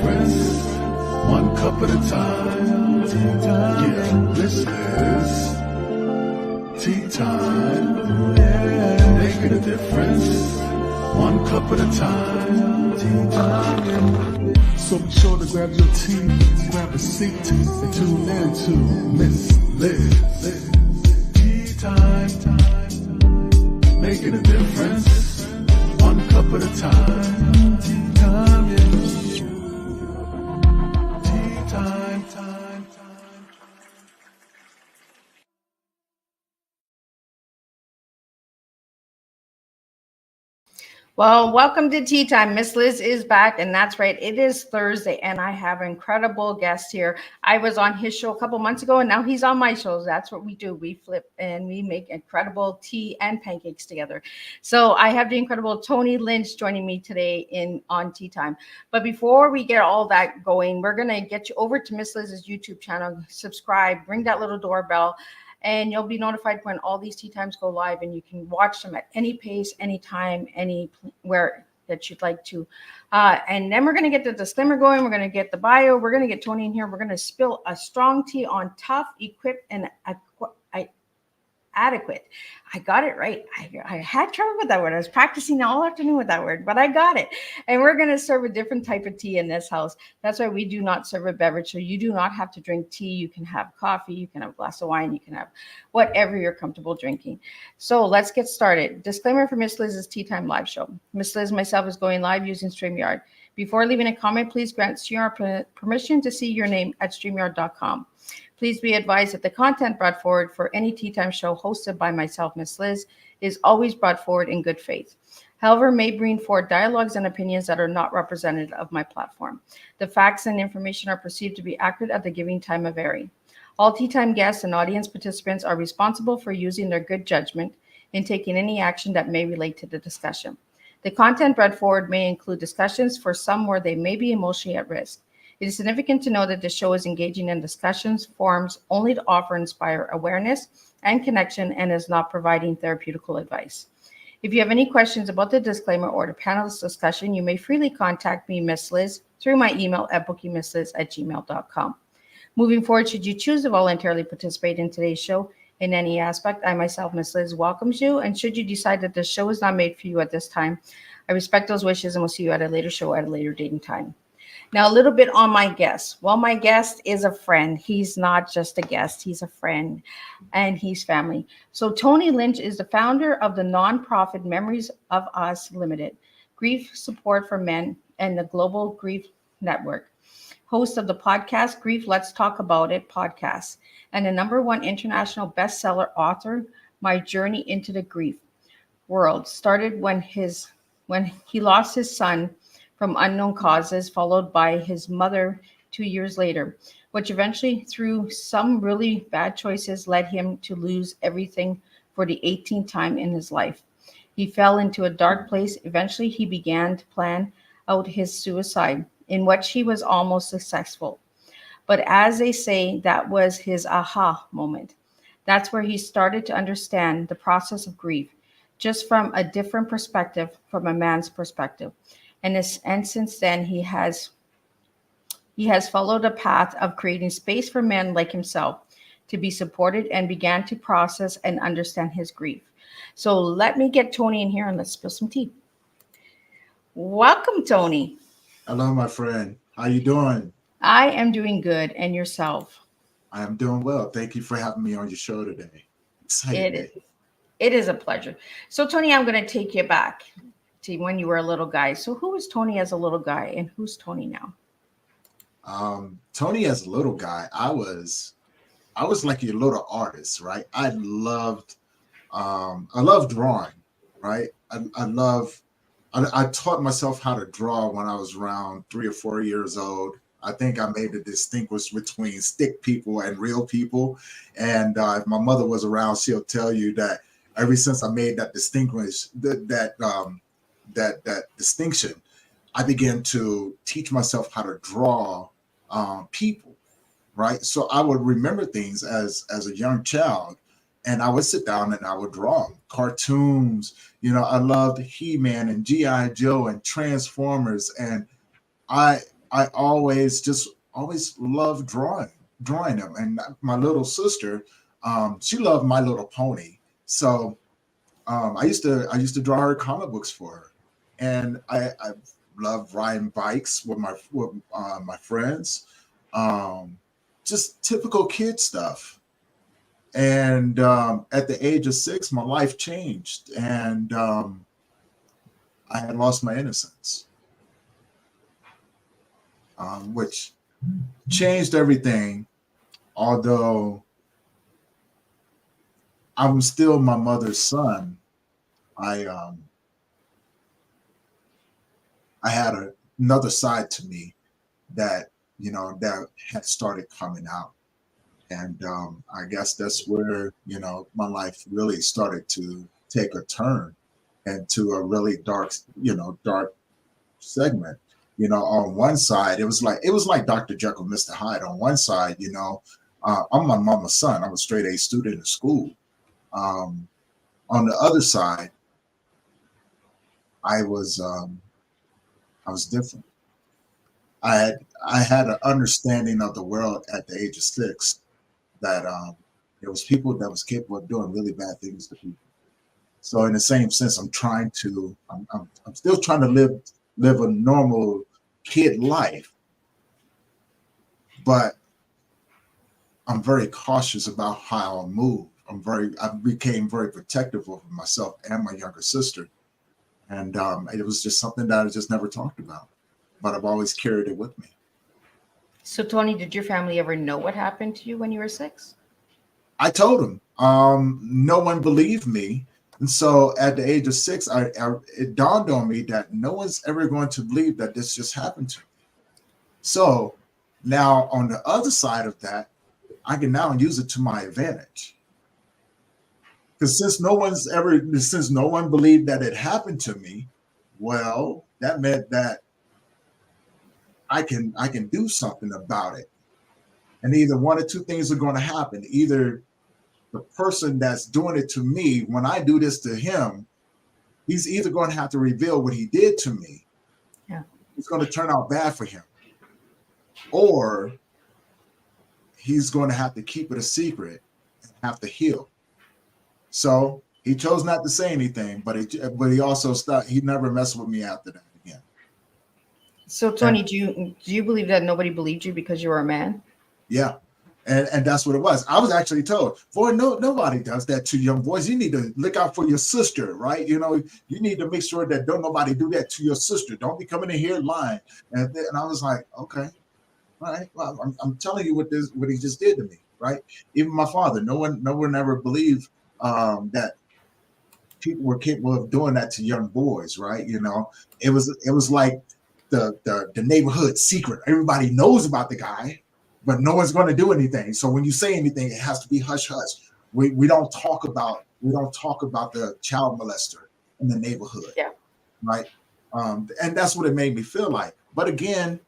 difference, one cup at a time. Yeah, this is tea time. Yeah, making a difference, one cup at a time. Tea time. So be sure to grab your tea, grab a seat, and tune in to Miss Liz. Tea time. Making a difference, one cup at a time. Tea time, yeah. Tea time. Well, welcome to Tea Time. Miss Liz is back, and that's right. It is Thursday, and I have an incredible guest here. I was on his show a couple months ago, and now he's on my shows. That's what we do. We flip and we make incredible tea and pancakes together. So I have the incredible Tony Lynch joining me today on Tea Time. But before we get all that going, we're gonna get you over to Miss Liz's YouTube channel. Subscribe, ring that little doorbell, and you'll be notified when all these tea times go live, and you can watch them at any pace, anytime, anywhere that you'd like to. And then we're going to get the disclaimer going. We're going to get the bio. We're going to get Tony in here. We're going to spill a strong tea on tough, equipped, and adequate. I got it right. I had trouble with that word. I was practicing all afternoon with that word, but I got it. And we're going to serve a different type of tea in this house. That's why we do not serve a beverage. So you do not have to drink tea. You can have coffee. You can have a glass of wine. You can have whatever you're comfortable drinking. So let's get started. Disclaimer for Miss Liz's Tea Time live show. Miss Liz and myself is going live using StreamYard. Before leaving a comment, please grant StreamYard permission to see your name at StreamYard.com. Please be advised that the content brought forward for any Tea Time show hosted by myself, Miss Liz, is always brought forward in good faith. However, may bring forward dialogues and opinions that are not representative of my platform. The facts and information are perceived to be accurate at the giving time of airing. All Tea Time guests and audience participants are responsible for using their good judgment in taking any action that may relate to the discussion. The content brought forward may include discussions for some where they may be emotionally at risk. It is significant to know that the show is engaging in discussions, forums only to offer and inspire awareness and connection, and is not providing therapeutical advice. If you have any questions about the disclaimer or the panelist discussion, you may freely contact me, Miss Liz, through my email at bookingmissliz@gmail.com. Moving forward, should you choose to voluntarily participate in today's show in any aspect, I myself, Miss Liz, welcomes you. And should you decide that the show is not made for you at this time, I respect those wishes and will see you at a later show at a later date and time. Now, a little bit on my guest. Well, my guest is a friend. He's not just a guest. He's a friend, and he's family. So Tony Lynch is the founder of the nonprofit Memories of Us Limited, grief support for men, and the Global Grief Network. Host of the podcast Grief Let's Talk About It podcast, and the #1 international bestseller author, My Journey into the Grief World started when he lost his son from unknown causes, followed by his mother 2 years later, which eventually, through some really bad choices, led him to lose everything for the 18th time in his life. He fell into a dark place. Eventually, he began to plan out his suicide, in which he was almost successful. But as they say, that was his aha moment. That's where he started to understand the process of grief, just from a different perspective, from a man's perspective. And since then, he has followed a path of creating space for men like himself to be supported, and began to process and understand his grief. So let me get Tony in here and let's spill some tea. Welcome, Tony. Hello, my friend. How you doing? I am doing good. And yourself? I am doing well. Thank you for having me on your show today. Excited. It is a pleasure. So, Tony, I'm going to take you back to when you were a little guy. So who was Tony as a little guy, and who's Tony now? Tony as a little guy, I was like your little artist, right? I loved drawing, right? I taught myself how to draw when I was around 3 or 4 years old. I think I made a distinguish between stick people and real people. And if my mother was around, she'll tell you that ever since I made that that distinction, I began to teach myself how to draw people, right? So I would remember things as a young child, and I would sit down and I would draw them. Cartoons. I loved He-Man and G.I. Joe and Transformers, and I I always loved drawing them. And my little sister, she loved My Little Pony. So I used to draw her comic books for her, and I love riding bikes with my friends, um, just typical kid stuff. And at the age of 6, my life changed, and I had lost my innocence, which changed everything. Although I'm still my mother's son, I I had another side to me that that had started coming out, and I guess that's where my life really started to take a turn into a really dark segment. On one side, it was like Dr. Jekyll, Mr. Hyde. On one side, I'm my mama's son. I'm a straight A student in school. Um, on the other side, I was different. I had an understanding of the world at the age of 6 that there was people that was capable of doing really bad things to people. So in the same sense, I'm still trying to live a normal kid life, but I'm very cautious about how I move. I became very protective of myself and my younger sister, and it was just something that I just never talked about, but I've always carried it with me. So, Tony, did your family ever know what happened to you when you were 6? I told them. No one believed me, and so at the age of 6, it dawned on me that no one's ever going to believe that this just happened to me. So now on the other side of that, I can now use it to my advantage. Because since no one believed that it happened to me, well, that meant that I can do something about it. And either one or two things are going to happen. Either the person that's doing it to me, when I do this to him, he's either going to have to reveal what he did to me. Yeah. It's going to turn out bad for him. Or he's going to have to keep it a secret and have to heal. So he chose not to say anything, but he also stopped. He never messed with me after that again. So, Tony, do you believe that nobody believed you because you were a man? Yeah. And that's what it was. I was actually told, boy, nobody does that to young boys. You need to look out for your sister, right? You need to make sure that don't nobody do that to your sister. Don't be coming in here lying. And I was like, okay, all right. Well, I'm telling you what he just did to me, right? Even my father, no one ever believed that people were capable of doing that to young boys, right? It was like the neighborhood secret. Everybody knows about the guy, but no one's going to do anything. So when you say anything, it has to be hush hush. We don't talk about the child molester in the neighborhood, Yeah. right? And that's what it made me feel like. But again,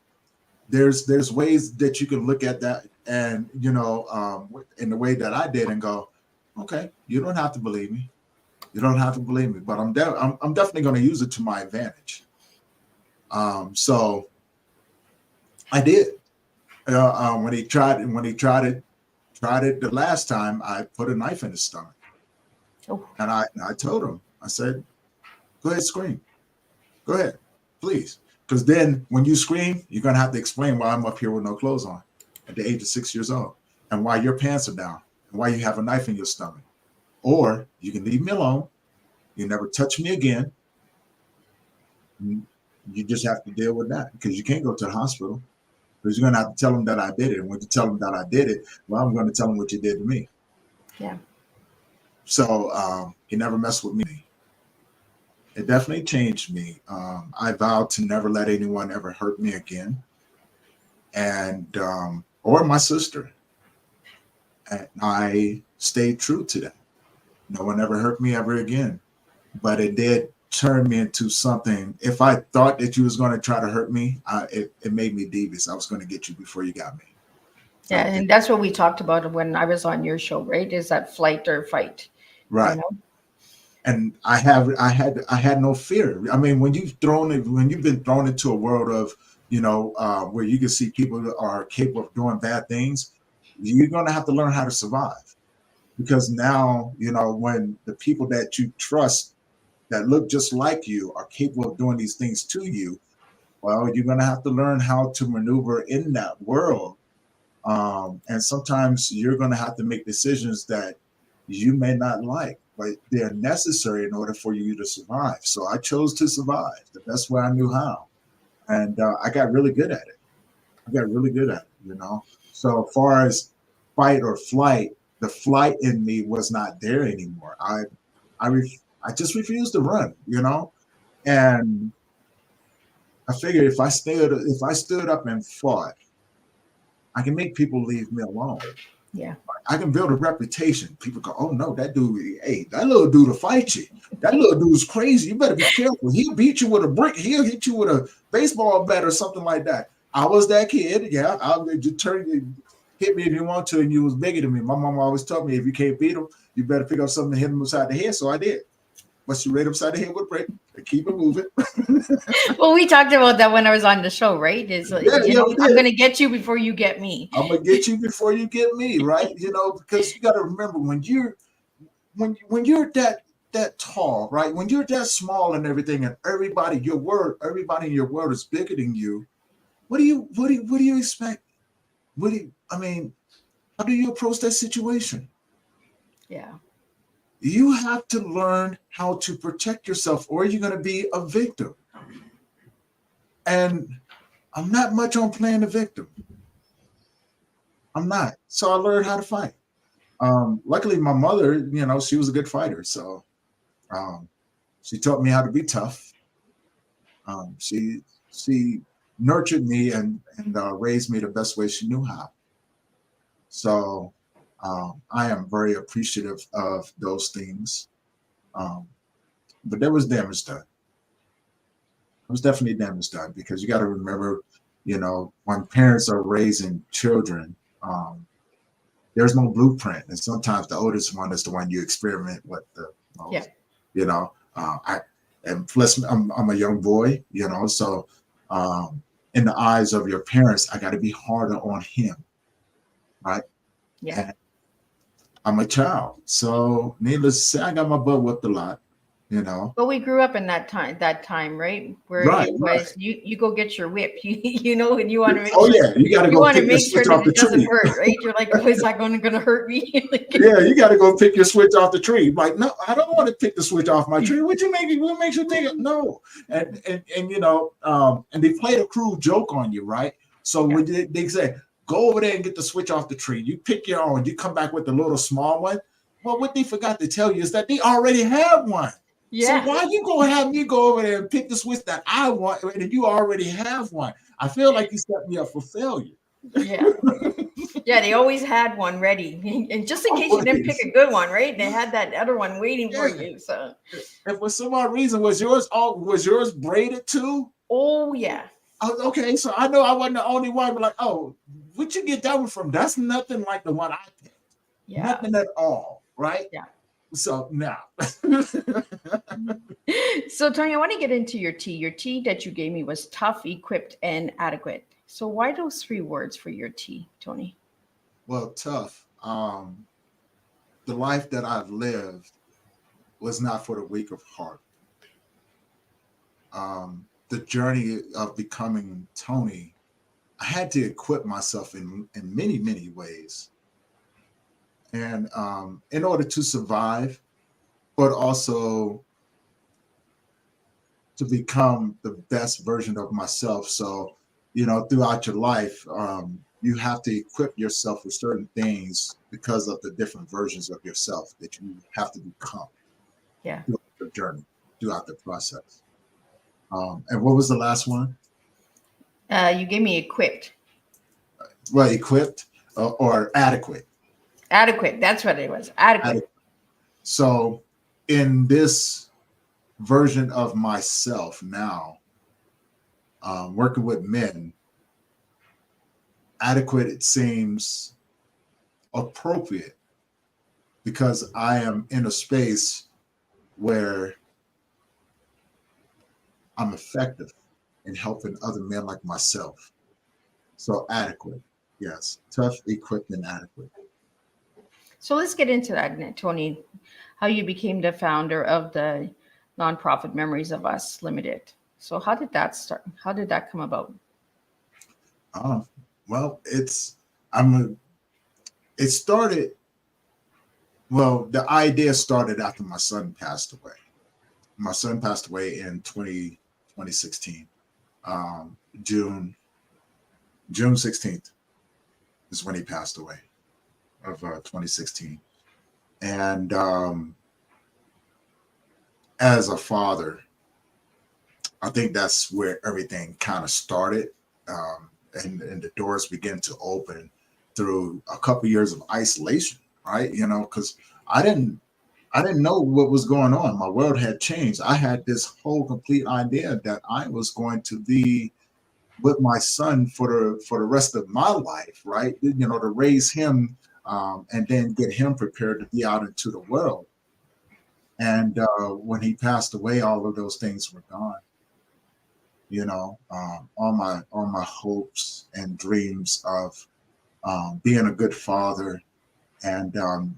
there's ways that you can look at that, and in the way that I did, and go, okay, you don't have to believe me. You don't have to believe me, but I'm definitely going to use it to my advantage. So I did. When he tried it the last time, I put a knife in his stomach. Oh. And I told him, I said, go ahead, scream. Go ahead, please. Because then when you scream, you're going to have to explain why I'm up here with no clothes on at the age of 6 years old, and why your pants are down, and why you have a knife in your stomach. Or you can leave me alone. You never touch me again. You just have to deal with that, because you can't go to the hospital. Because you're going to have to tell them that I did it. And when you tell them that I did it, well, I'm going to tell them what you did to me. Yeah. So he never messed with me. It definitely changed me. I vowed to never let anyone ever hurt me again, and or my sister. And I stayed true to that. No one ever hurt me ever again. But it did turn me into something. If I thought that you was going to try to hurt me, it made me devious. I was going to get you before you got me. Yeah, and that's what we talked about when I was on your show, right? Is that flight or fight? Right. And I had no fear. I mean, when you've been thrown into a world where you can see people that are capable of doing bad things, you're going to have to learn how to survive. Because now, when the people that you trust that look just like you are capable of doing these things to you, well, you're going to have to learn how to maneuver in that world. And sometimes you're going to have to make decisions that you may not like, but they're necessary in order for you to survive. So I chose to survive the best way I knew how. And I got really good at it. So as far as fight or flight, the flight in me was not there anymore. I just refused to run, and I figured if I stood up and fought, I can make people leave me alone. Yeah. I can build a reputation. People go, "Oh no, that dude, hey, that little dude will fight you. That little dude's crazy. You better be careful. He'll beat you with a brick. He'll hit you with a baseball bat or something like that." I was that kid. Yeah, I'll just hit me if you want to, and you was bigger than me. My mom always told me if you can't beat him, you better pick up something and hit him upside the head. So I did. Bust you right upside the head with a brick and keep it moving. Well, we talked about that when I was on the show, right? Is We I'm did. going to get you before you get me. I'm gonna get you before you get me, right? Because you got to remember when you're that tall, right? When you're that small and everything, and everybody in your world is bigger than you. What do you expect? How do you approach that situation? Yeah. You have to learn how to protect yourself, or you're going to be a victim. And I'm not much on playing the victim. I'm not. So I learned how to fight. Luckily, my mother, she was a good fighter. So she taught me how to be tough. She nurtured me and raised me the best way she knew how. So I am very appreciative of those things. But there was damage done. There was definitely damage done, because you got to remember, when parents are raising children, there's no blueprint, and sometimes the oldest one is the one you experiment with the most. Yeah. And plus I'm a young boy, so in the eyes of your parents, I got to be harder on him, right? Yeah. And I'm a child, so needless to say, I got my butt whipped a lot, But we grew up in that time, right? Where Right, it right. was you go get your whip, and you want to make Oh sure yeah, you got to you go want to pick the make sure switch that off the it doesn't tree. hurt, right? You're like, oh, is that going to hurt me? Yeah, you got to go pick your switch off the tree. Like, no, I don't want to pick the switch off my tree. What makes you think it? No. And and they played a cruel joke on you, right? So when they say, go over there and get the switch off the tree, you pick your own, you come back with the little small one. Well, what they forgot to tell you is that they already have one. So Yeah. why you gonna have me go over there and pick the switch that I want and you already have one? I feel like you set me up for failure. Yeah. Yeah, they always had one ready, and just in case you didn't pick a good one, right? They had that other one waiting for Yeah. you. So, And for some odd reason, was yours braided too? oh yeah, Okay, so I know I wasn't the only one. But like, oh, where'd you get that one from? That's nothing like the one I picked. yeah, Nothing at all, right? yeah. So now, So, Tony, I want to get into your tea. Your tea that you gave me was tough, equipped, and adequate. So, why those three words for your tea, Tony? well, tough. The life that I've lived was not for the weak of heart. The journey of becoming Tony, I had to equip myself in many, many ways. And in order to survive, but also to become the best version of myself. So, throughout your life, you have to equip yourself with certain things because of the different versions of yourself that you have to become Yeah. throughout the journey, throughout the process. And what was the last one? You gave me equipped. Well, equipped or adequate. Adequate. That's what it was. Adequate. So, in this version of myself now, working with men, adequate, it seems appropriate because I am in a space where I'm effective. and helping other men like myself. So adequate, yes, tough, equipped, and adequate. So let's get into that, Tony. How you became the founder of the nonprofit Memories of Us Limited. So how did that start? How did that come about? Uh, well, I'm a, it started. Well, the idea started after my son passed away. My son passed away in 2016, um, June June 16th is when he passed away of 2016. And as a father, I think that's where everything kind of started, and the doors began to open through a couple years of isolation, right? You know, because I didn't I didn't know what was going on. My world had changed. I had this whole complete idea that I was going to be with my son for the rest of my life, right? You know, to raise him, and then get him prepared to be out into the world. And when he passed away, all of those things were gone. You know, all my hopes and dreams of being a good father, and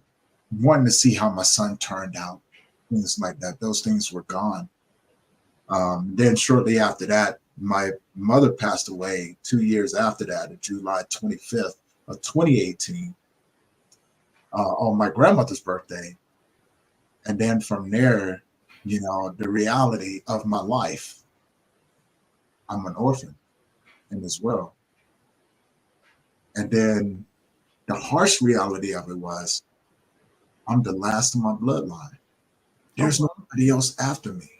wanting to see how my son turned out, things like that. Those things were gone. Then shortly after that, my mother passed away 2 years after that, on July 25th of 2018, on my grandmother's birthday. And then from there, you know, the reality of my life, I'm an orphan in this world. And then the harsh reality of it was, I'm the last of my bloodline. There's Oh, nobody else after me.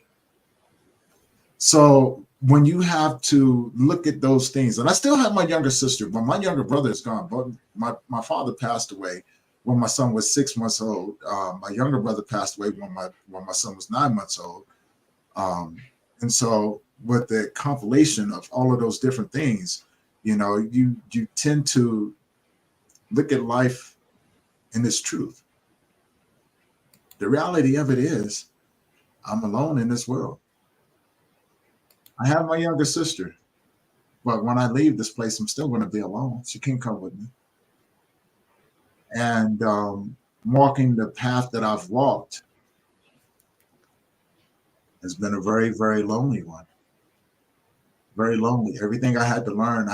So when you have to look at those things, and I still have my younger sister, but my younger brother is gone. But my father passed away when my son was 6 months old. My younger brother passed away when my son was 9 months old. Um, and so with the compilation of all of those different things, you know, you tend to look at life in this truth. The reality of it is, I'm alone in this world. I have my younger sister, but when I leave this place, I'm still going to be alone. She can't come with me. And walking the path that I've walked has been a very, very lonely one. Very lonely. Everything I had to learn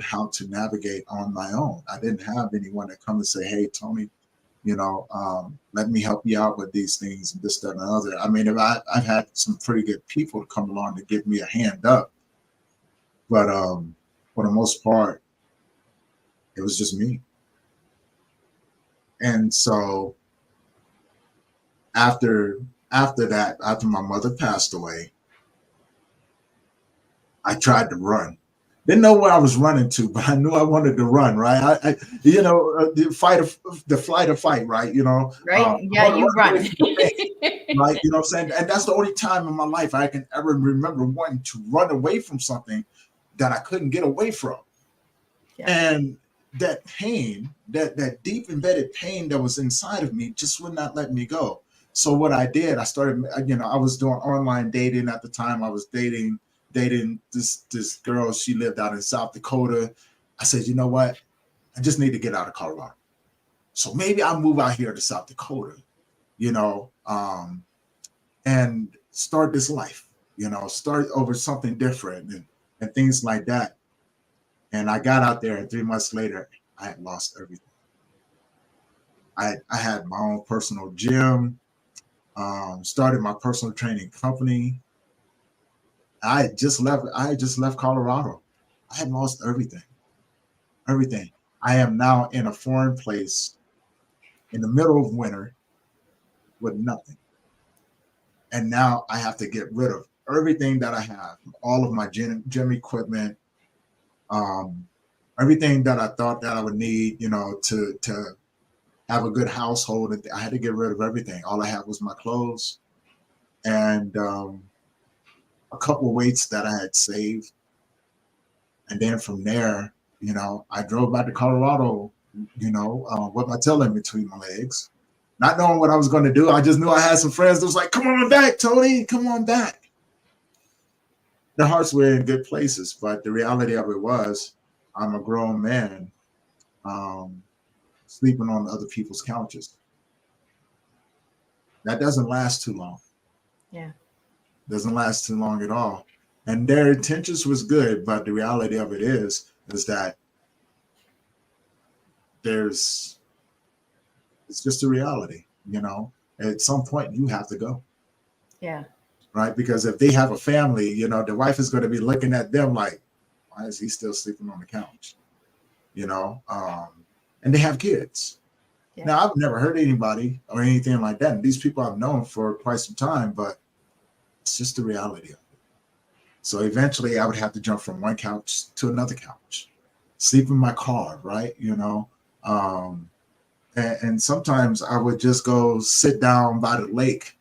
how to navigate on my own. I didn't have anyone to come and say, "Hey, Tony, you know, let me help you out with these things and this, that, and the other." I mean, I've had some pretty good people to come along to give me a hand up, but for the most part, it was just me. And so after after my mother passed away, I tried to run. Didn't know where I was running to, but I knew I wanted to run. Right? You know, the flight or fight. Right? You know, right. I Yeah, want to you run away run. from the pain. Right? You know what I'm saying? And that's the only time in my life I can ever remember wanting to run away from something that I couldn't get away from. Yeah. And that pain, that deep embedded pain that was inside of me, just would not let me go. So what I did, I started, you know, I was doing online dating at the time. I was dating this girl. She lived out in South Dakota. I said, you know what? I just need to get out of Colorado. So maybe I'll move out here to South Dakota, you know, and start this life, you know, start over something different, and things like that. And I got out there, and 3 months later, I had lost everything. I had my own personal gym, started my personal training company. I had just left Colorado. I had lost everything. Everything. I am now in a foreign place in the middle of winter with nothing. And now I have to get rid of everything that I have, all of my gym equipment, um, everything that I thought that I would need, you know, to have a good household. And I had to get rid of everything. All I had was my clothes and a couple of weights that I had saved. And then from there, you know, I drove back to Colorado, you know, with my tail in between my legs, not knowing what I was going to do. I just knew I had some friends that was like, "Come on back, Tony, come on back." their hearts were in good places, but the reality of it was, I'm a grown man, um, sleeping on other people's couches. That doesn't last too long. Yeah. Doesn't last too long at all. And their intentions was good, but the reality of it is that there's it's just a reality, you know. At some point you have to go, Yeah. right? Because if they have a family, you know, the wife is going to be looking at them like, why is he still sleeping on the couch? You know, and they have kids. Yeah. Now, I've never heard anybody or anything like that. And these people I've known for quite some time, but it's just the reality of it. So eventually I would have to jump from one couch to another couch, sleep in my car, right? You know, and sometimes I would just go sit down by the lake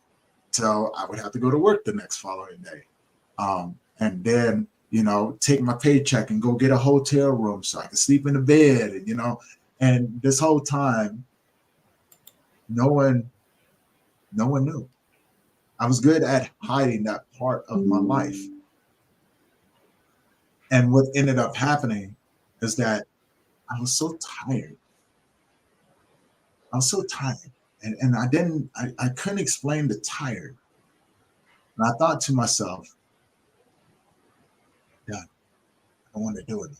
till I would have to go to work the next following day. And then, you know, take my paycheck and go get a hotel room so I could sleep in the bed, and, you know, and this whole time, no one knew. I was good at hiding that part of my life. And what ended up happening is that I was so tired. I was so tired. And I couldn't explain the tired. And I thought to myself, yeah, I want to do it.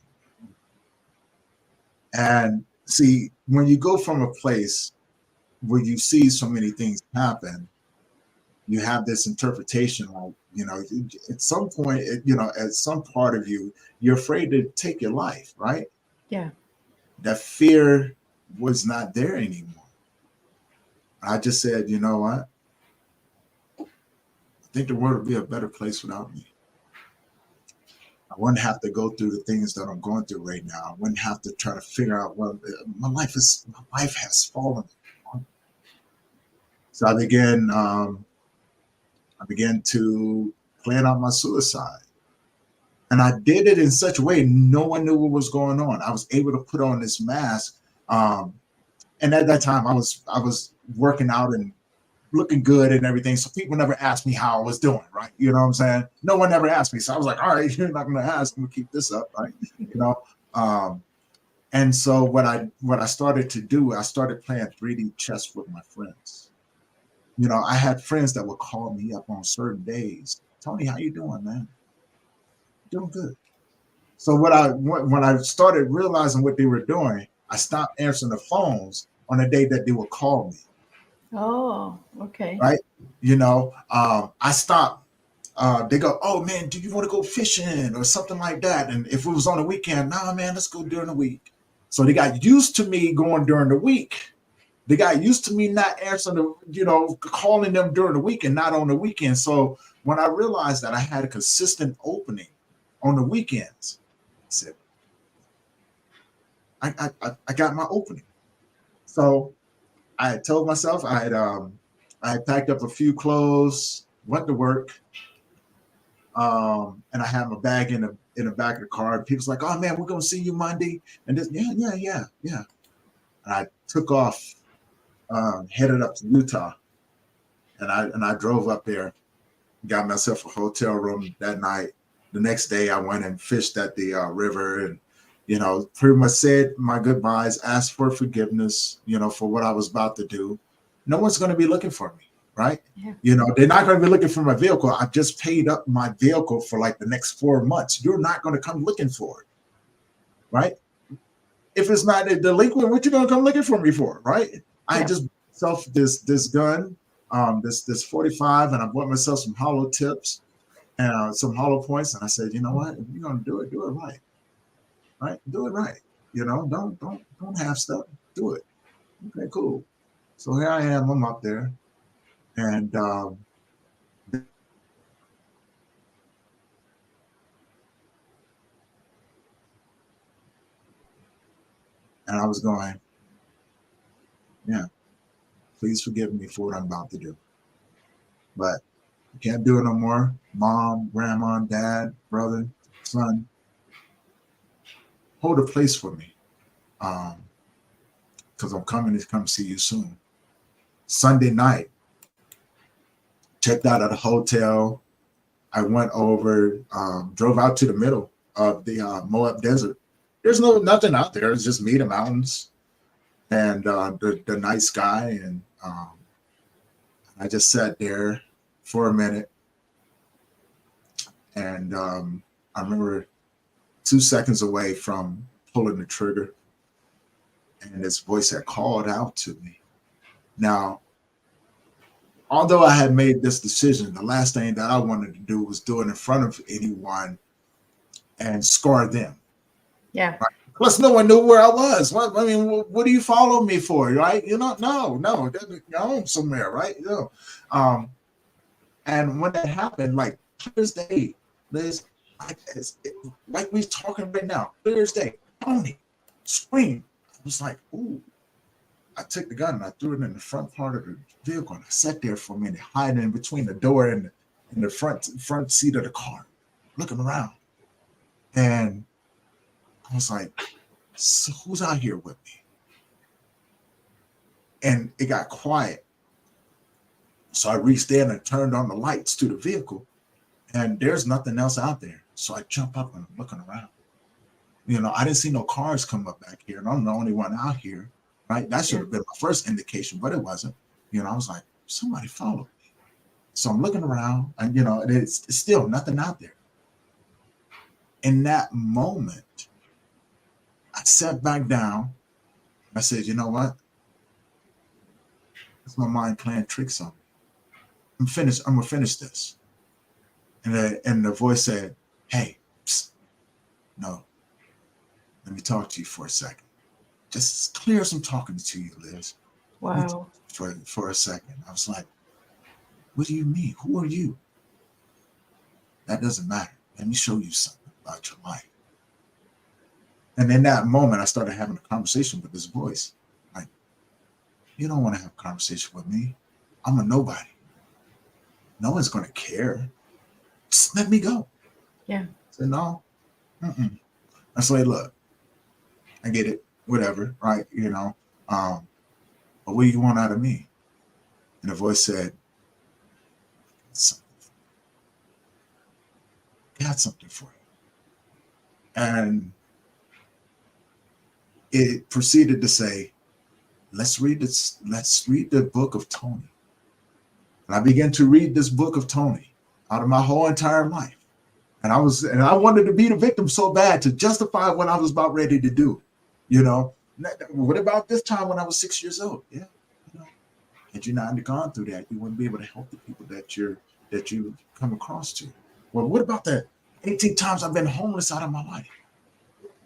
And see, when you go from a place where you see so many things happen, you have this interpretation, like, you know, at some point, you know, at some part of you, you're afraid to take your life, right? Yeah. That fear was not there anymore. I just said, you know what? I think the world would be a better place without me. I wouldn't have to go through the things that I'm going through right now. I wouldn't have to try to figure out, well, my life has fallen. So I began to plan out my suicide. And I did it in such a way no one knew what was going on. I was able to put on this mask. And at that time I was working out and looking good and everything. So people never asked me how I was doing, right? You know what I'm saying? No one ever asked me. So I was like, all right, you're not gonna ask, I'm gonna keep this up, right? You know. And so what I started to do, I started playing 3D chess with my friends. You know, I had friends that would call me up on certain days. Tony, how you doing, man? Doing good. So when I started realizing what they were doing, I stopped answering the phones on the day that they would call me. Oh, okay. Right? You know, I stopped. They go, oh man, do you want to go fishing or something like that? And if it was on the weekend, nah, man, let's go during the week. So they got used to me going during the week. They got used to me not answering the, you know, calling them during the week and not on the weekend. So when I realized that I had a consistent opening on the weekends, I said, I got my opening. So I had told myself I had packed up a few clothes, went to work, and I had my bag in the back of the car. And people's like, "Oh man, we're gonna see you Monday." And this, yeah. And I took off, headed up to Utah, and I drove up there, got myself a hotel room that night. The next day, I went and fished at the river, and, you know, pretty much said my goodbyes, asked for forgiveness, you know, for what I was about to do. No one's going to be looking for me, right? Yeah. You know, they're not going to be looking for my vehicle. I just paid up my vehicle for like the next 4 months. You're not going to come looking for it, right? If it's not a delinquent, what you going to come looking for me for, right? Yeah. I just self this gun, this 45, and I bought myself some hollow tips and some hollow points, and I said, you know what? If you're going to do it right. Right? Do it right. You know, don't half step. Do it. Okay, cool. So here I am. I'm up there, and I was going, yeah, please forgive me for what I'm about to do, but I can't do it no more. Mom, grandma, dad, brother, son, hold a place for me, because I'm coming to come see you soon. Sunday night, checked out at a hotel. I went over, drove out to the middle of the Moab Desert. There's nothing out there. It's just me, the mountains, and the night sky. And I just sat there for a minute. And I remember 2 seconds away from pulling the trigger, and this voice had called out to me. Now, although I had made this decision, the last thing that I wanted to do was do it in front of anyone and scar them. Yeah. Right? Plus, no one knew where I was. I mean, what do you follow me for, right? You know, no, you're home somewhere, right? You know, and when that happened, like clear as day, Liz, like we're talking right now, clear as day, Tony, scream. I was like, ooh. I took the gun and I threw it in the front part of the vehicle, and I sat there for a minute, hiding in between the door and the front seat of the car, looking around. And I was like, so who's out here with me? And it got quiet. So I reached in and turned on the lights to the vehicle, and there's nothing else out there. So I jump up and I'm looking around. You know, I didn't see no cars come up back here, and I'm the only one out here. Right, that should have been my first indication, but it wasn't. You know, I was like, somebody followed me. So I'm looking around, and you know, it's still nothing out there. In that moment, I sat back down. I said, you know what? It's my mind playing tricks on me. I'm finished. I'm gonna finish this. And the voice said, "Hey, psst, no, let me talk to you for a second. Just clear some talking to you, Liz." Wow. For a second. I was like, what do you mean? Who are you? That doesn't matter. Let me show you something about your life. And in that moment, I started having a conversation with this voice. Like, you don't want to have a conversation with me. I'm a nobody. No one's going to care. Just let me go. Yeah. I said, no. Mm-mm. I said, look, I get it. Whatever, right? You know, but what do you want out of me? And the voice said, got something for you. And it proceeded to say, let's read the book of Tony. And I began to read this book of Tony out of my whole entire life. And I wanted to be the victim so bad to justify what I was about ready to do. You know, what about this time when I was 6 years old? Yeah, you know, had you not gone through that, you wouldn't be able to help the people that you come across to. Well, what about the 18 times I've been homeless out of my life?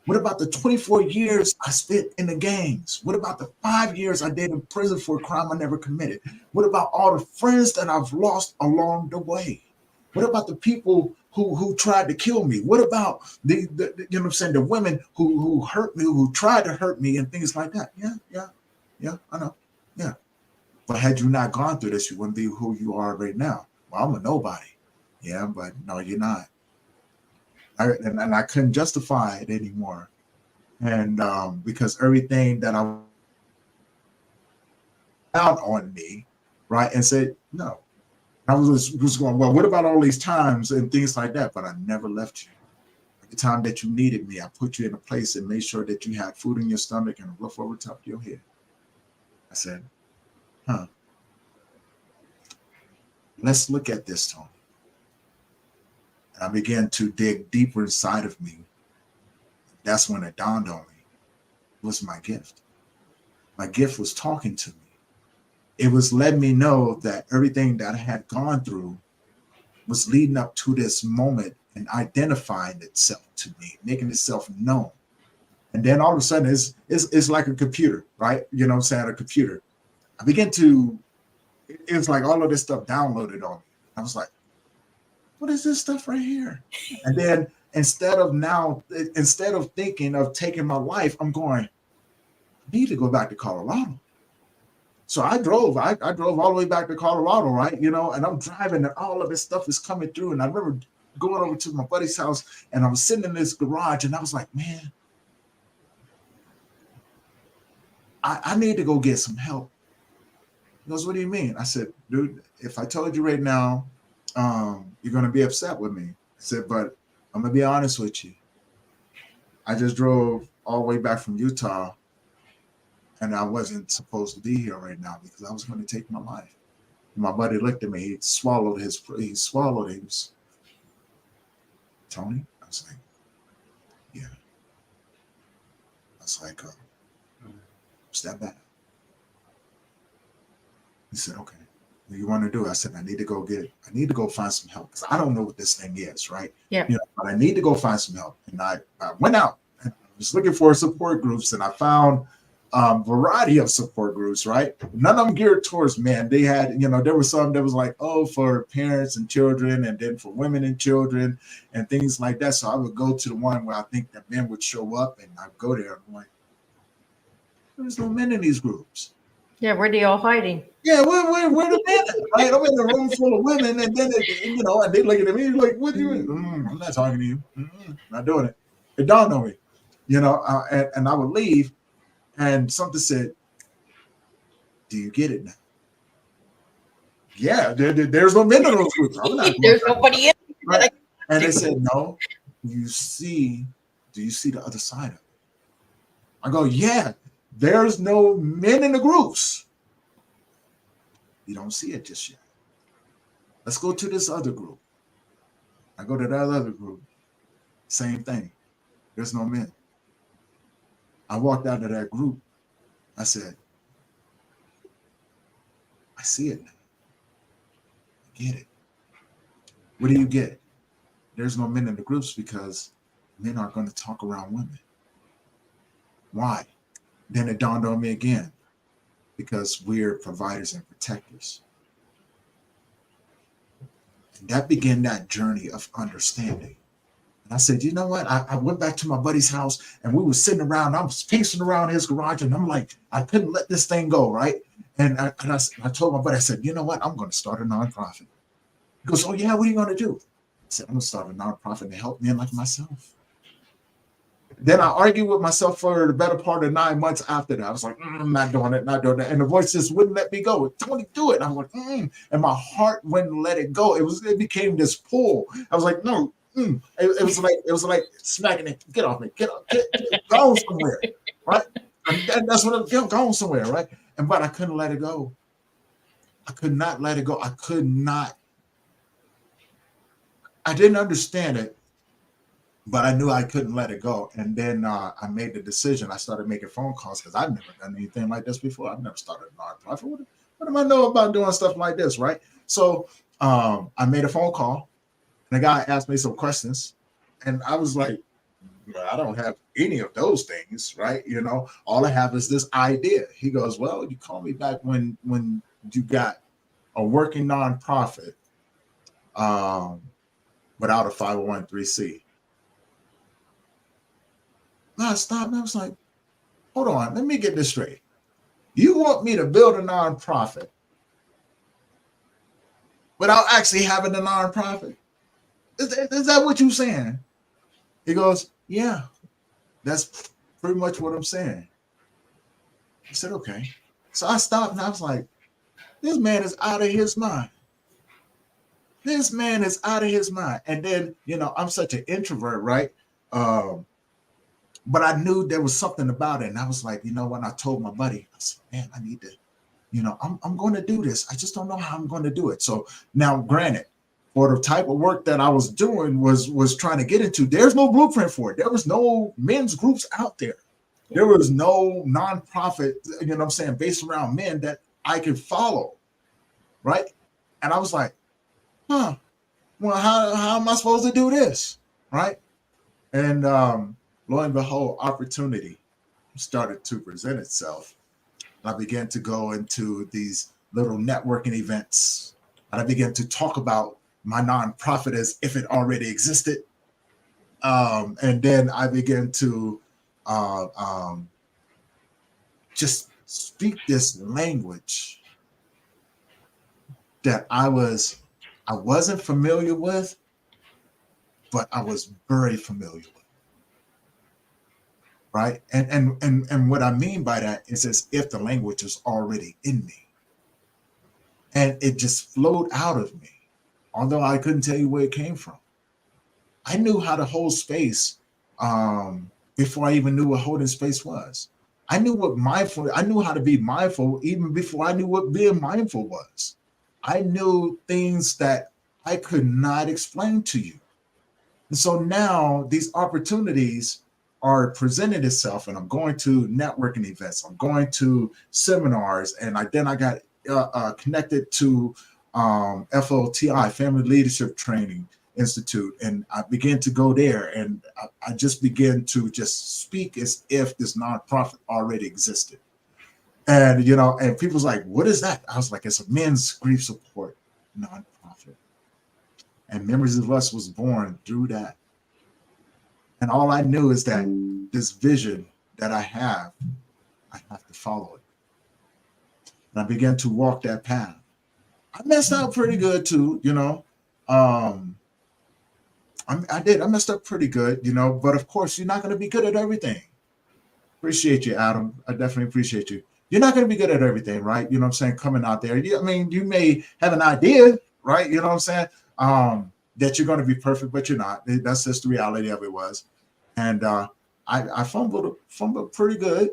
What about the 24 years I spent in the gangs? What about the 5 years I did in prison for a crime I never committed? What about all the friends that I've lost along the way? What about the people who tried to kill me? What about the you know what I'm saying, the women who hurt me, who tried to hurt me and things like that? Yeah, I know. Yeah. But had you not gone through this, you wouldn't be who you are right now. Well, I'm a nobody. Yeah, but no, you're not. And I couldn't justify it anymore. And because everything that I found on me, right, and said, no. I was going, well, what about all these times and things like that? But I never left you. The time that you needed me, I put you in a place and made sure that you had food in your stomach and a roof over top of your head. I said, let's look at this, Tony. And I began to dig deeper inside of me. That's when it dawned on me. It was my gift. My gift was talking to me. It was letting me know that everything that I had gone through was leading up to this moment and identifying itself to me, making itself known. And then all of a sudden, it's like a computer, right? You know what I'm saying? A computer. I began to, it's like all of this stuff downloaded on me. I was like, what is this stuff right here? And then instead of thinking of taking my life, I'm going, I need to go back to Colorado. So I drove all the way back to Colorado, right? You know, and I'm driving and all of this stuff is coming through. And I remember going over to my buddy's house and I was sitting in this garage and I was like, man, I need to go get some help. He goes, what do you mean? I said, dude, if I told you right now you're going to be upset with me. I said, but I'm going to be honest with you. I just drove all the way back from Utah, and I wasn't supposed to be here right now because I was going to take my life. My buddy looked at me. He swallowed. He was, Tony? I was like, yeah. I was like, step back. He said, okay. What do you want to do? I said, I need to go find some help because I don't know what this thing is, right? Yeah. But I need to go find some help. And I went out and I was looking for support groups, and I found variety of support groups, right? None of them geared towards men. They had, there was some that was like, oh, for parents and children, and then for women and children and things like that. So I would go to the one where I think that men would show up, and I'd go there. I'm like, there's no men in these groups. Yeah, where are they all hiding? Yeah, where the men at? Right? I'm in a room full of women, and then and they looking at me like, "What do you mean? I'm not talking to you. Not doing it." It dawned on me, and I would leave, and something said, "Do you get it now?" Yeah, there's no men in those groups. There's nobody in. Right? And they said, "No. Do you see the other side of it?" I go, "Yeah. There's no men in the groups. You don't see it just yet. Let's go to this other group." I go to that other group. Same thing. There's no men. I walked out of that group. I said, I see it now. I get it. What do you get? There's no men in the groups because men aren't going to talk around women. Why? Then it dawned on me again, because we're providers and protectors. And that began that journey of understanding. And I said, you know what? I went back to my buddy's house, and we were sitting around. I was pacing around his garage, and I'm like, I couldn't let this thing go, right? And I told my buddy, I said, you know what? I'm going to start a nonprofit. He goes, oh, yeah, what are you going to do? I said, I'm going to start a nonprofit to help men like myself. Then I argued with myself for the better part of 9 months after that. I was like, I'm not doing it. And the voice just wouldn't let me go. Tony, do it. And I was like, and my heart wouldn't let it go. It became this pull. I was like, no. It was like smacking it. Get off me. Get go somewhere. Right? And that's what I'm going somewhere, right? But I couldn't let it go. I could not let it go. I didn't understand it. But I knew I couldn't let it go. And then I made the decision. I started making phone calls because I've never done anything like this before. I've never started a nonprofit. What do I know about doing stuff like this, right? So I made a phone call, and the guy asked me some questions. And I was like, well, I don't have any of those things, right? All I have is this idea. He goes, well, you call me back when you got a working nonprofit without a 501(c)(3). I stopped and I was like, hold on, let me get this straight. You want me to build a nonprofit without actually having a nonprofit? Is that what you're saying? He goes, yeah, that's pretty much what I'm saying. I said, okay. So I stopped and I was like, this man is out of his mind. This man is out of his mind. And then, I'm such an introvert, right? But I knew there was something about it. And I was like, when I told my buddy, I said, man, I need to, I'm going to do this. I just don't know how I'm going to do it. So now, granted, for the type of work that I was doing was trying to get into, there's no blueprint for it. There was no men's groups out there. There was no nonprofit, based around men that I could follow. Right. And I was like, well, how am I supposed to do this? Right. And, lo and behold, opportunity started to present itself. I began to go into these little networking events, and I began to talk about my nonprofit as if it already existed. And then I began to just speak this language that I wasn't familiar with, but I was very familiar with. Right. And what I mean by that is as if the language is already in me. And it just flowed out of me. although I couldn't tell you where it came from. I knew how to hold space before I even knew what holding space was. I knew what mindful, I knew how to be mindful even before I knew what being mindful was. I knew things that I could not explain to you. And so now these opportunities are presenting itself, and I'm going to networking events, I'm going to seminars, and then I got connected to FOTI, Family Leadership Training Institute, and I began to go there, and I just began to just speak as if this nonprofit already existed. And and people's like, "What is that?" I was like, "It's a men's grief support nonprofit." And Memories of Us was born through that. And all I knew is that this vision that I have to follow it. And I began to walk that path. I messed up pretty good too, I did. I messed up pretty good, but of course, you're not going to be good at everything. Appreciate you, Adam. I definitely appreciate you. You're not going to be good at everything, right? You know what I'm saying? Coming out there. I mean, you may have an idea, right? You know what I'm saying? That you're going to be perfect, but you're not. That's just the reality of it was. And I fumbled pretty good,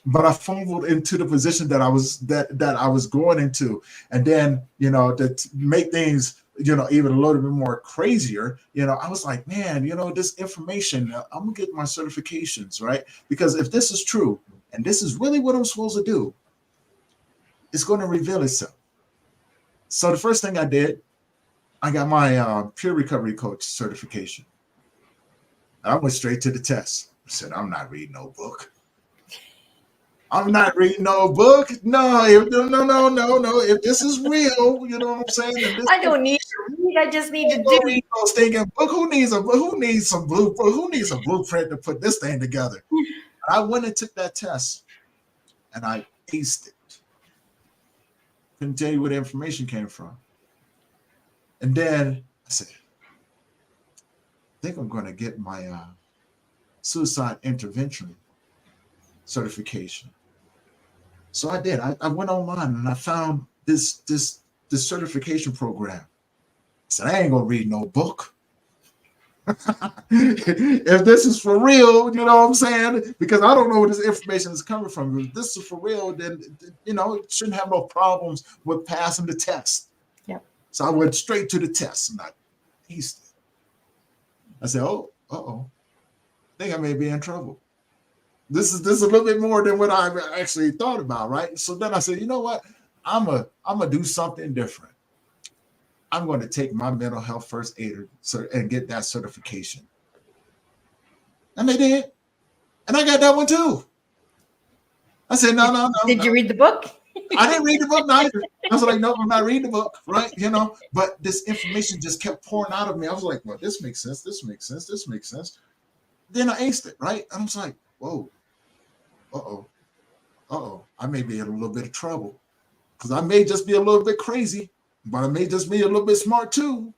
but I fumbled into the position that I was going into. And then, to make things even a little bit more crazier, I was like, man, this information, I'm gonna get my certifications, right? Because if this is true and this is really what I'm supposed to do, it's going to reveal itself. So the first thing I did, I got my peer recovery coach certification. I went straight to the test. I said, I'm not reading no book. I'm not reading no book. No. If this is real, you know what I'm saying? I don't need to read. I just need to do. Read no stinking book. Who needs some blueprint? Who needs a blueprint to put this thing together? I went and took that test, and I aced it. Couldn't tell you where the information came from. And then I said, I think I'm going to get my suicide intervention certification. So I did. I went online and I found this certification program. I said, I ain't gonna read no book. If this is for real, you know what I'm saying? Because I don't know where this information is coming from. If this is for real, then it shouldn't have no problems with passing the test. Yep. So I went straight to the test and I aced it. I said, oh, I think I may be in trouble. This is a little bit more than what I actually thought about, right? So then I said, you know what? I'm gonna do something different. I'm going to take my mental health first aider and get that certification. And they did. And I got that one too. I said, no. Did you read the book? I didn't read the book neither. I was like, no, I'm not reading the book, right? But this information just kept pouring out of me. I was like, well, this makes sense. This makes sense. This makes sense. Then I aced it, right? And I was like, whoa, I may be in a little bit of trouble because I may just be a little bit crazy, but I may just be a little bit smart too,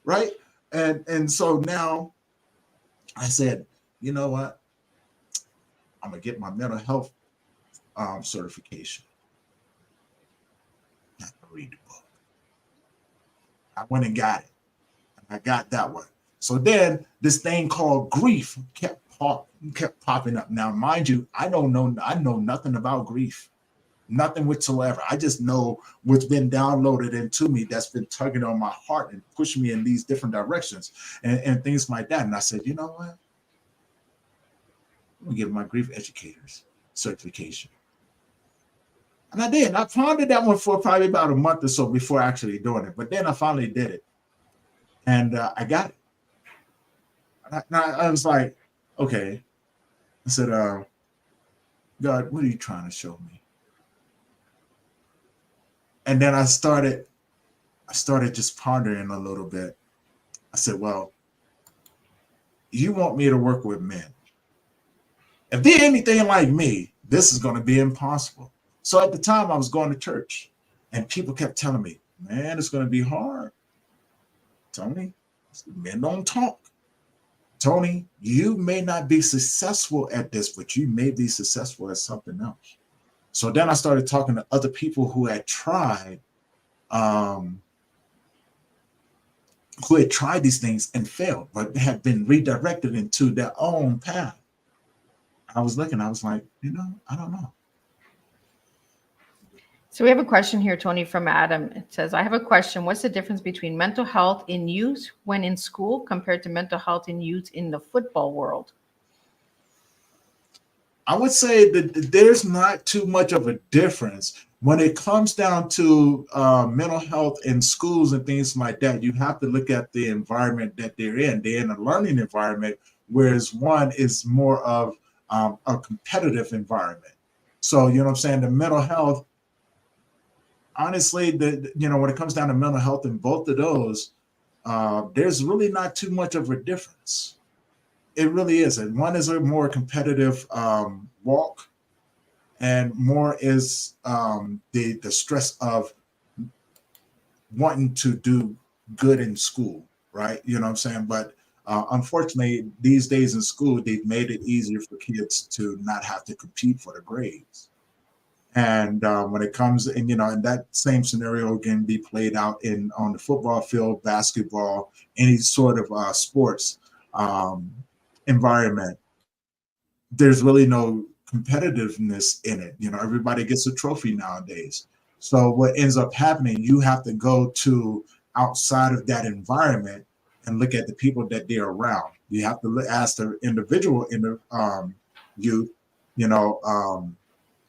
right? And so now I said, you know what? I'm gonna get my mental health certification. Not gonna read the book. I went and got it. I got that one. So then this thing called grief kept popping up. Now, mind you, I know nothing about grief, nothing whatsoever. I just know what's been downloaded into me that's been tugging on my heart and pushing me in these different directions and things like that. And I said, you know what? I'm gonna get my grief educator's certification. And I did. I pondered that one for probably about a month or so before actually doing it. But then I finally did it. And I got it. I was like, okay. I said, God, what are you trying to show me? And then I started just pondering a little bit. I said, well, you want me to work with men. If they're anything like me, this is going to be impossible. So at the time I was going to church and people kept telling me, man, it's going to be hard. Tony, men don't talk. Tony, you may not be successful at this, but you may be successful at something else. So then I started talking to other people who had tried who had tried these things and failed, but had been redirected into their own path. I was looking, I was like, I don't know. So we have a question here, Tony, from Adam. It says, I have a question. What's the difference between mental health in youth when in school compared to mental health in youth in the football world? I would say that there's not too much of a difference. When it comes down to mental health in schools and things like that, you have to look at the environment that they're in. They're in a learning environment, whereas one is more of a competitive environment. So, you know what I'm saying? The mental health, honestly, when it comes down to mental health in both of those, there's really not too much of a difference. It really isn't. One is a more competitive walk, and more is the stress of wanting to do good in school, right? You know what I'm saying? But unfortunately, these days in school, they've made it easier for kids to not have to compete for the grades. And when it comes, and that same scenario can be played out on the football field, basketball, any sort of sports environment. There's really no competitiveness in it. Everybody gets a trophy nowadays. So what ends up happening, you have to go to outside of that environment and look at the people that they're around. You have to ask the individual in the youth,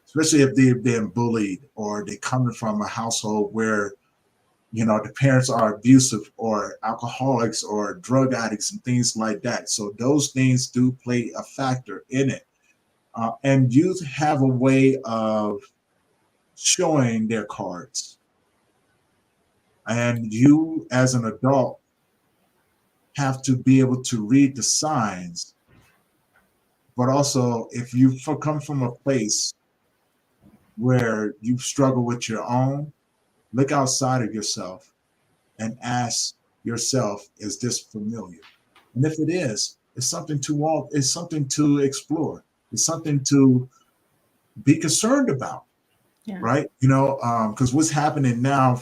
especially if they've been bullied or they coming from a household where, the parents are abusive or alcoholics or drug addicts and things like that. So those things do play a factor in it. And youth have a way of showing their cards. And you, as an adult, have to be able to read the signs. But also, if you come from a place where you struggle with your own, look outside of yourself and ask yourself, is this familiar? And if it is, it's something to explore. It's something to be concerned about, right? Because what's happening now